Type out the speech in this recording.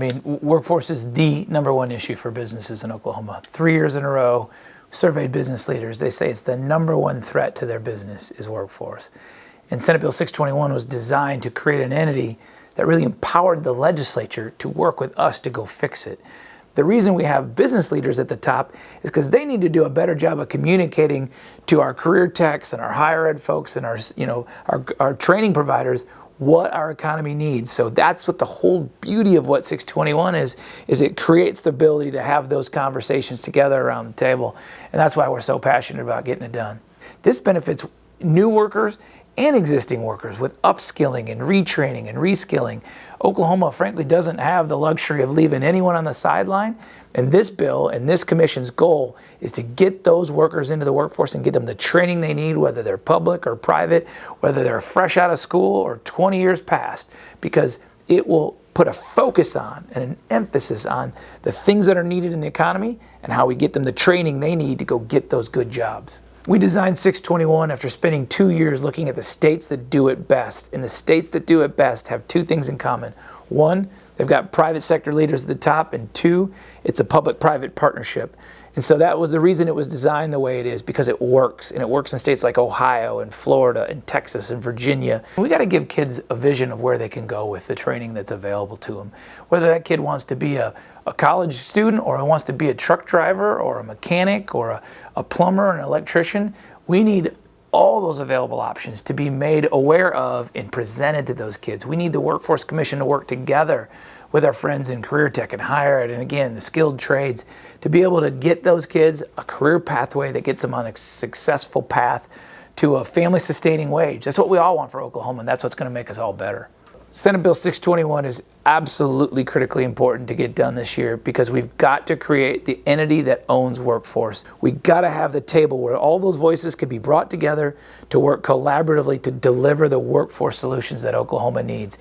I mean, workforce is the #1 issue for businesses in Oklahoma. 3 years in a row, surveyed business leaders, they say it's the #1 threat to their business is workforce. And Senate Bill 621 was designed to create an entity that really empowered the legislature to work with us to go fix it. The reason we have business leaders at the top is because they need to do a better job of communicating to our career techs and our higher ed folks and our training providers what our economy needs. So that's what the whole beauty of what 621 is it creates the ability to have those conversations together around the table. And that's why we're so passionate about getting it done. This benefits new workers and existing workers with upskilling and retraining and reskilling. Oklahoma, frankly, doesn't have the luxury of leaving anyone on the sideline. And this bill and this commission's goal is to get those workers into the workforce and get them the training they need, whether they're public or private, whether they're fresh out of school or 20 years past, because it will put a focus on and an emphasis on the things that are needed in the economy and how we get them the training they need to go get those good jobs. We designed 621 after spending 2 years looking at the states that do it best. And the states that do it best have two things in common. One, they've got private sector leaders at the top, and two, it's a public-private partnership. And so that was the reason it was designed the way it is, because it works. And it works in states like Ohio and Florida and Texas and Virginia. We got to give kids a vision of where they can go with the training that's available to them. Whether that kid wants to be a college student or wants to be a truck driver or a mechanic or a plumber, an electrician, we need all those available options to be made aware of and presented to those kids. We need the Workforce Commission to work together with our friends in career tech and higher ed and, again, the skilled trades to be able to get those kids a career pathway that gets them on a successful path to a family-sustaining wage. That's what we all want for Oklahoma, and that's what's going to make us all better. Senate Bill 621 is absolutely critically important to get done this year because we've got to create the entity that owns workforce. We've got to have the table where all those voices can be brought together to work collaboratively to deliver the workforce solutions that Oklahoma needs.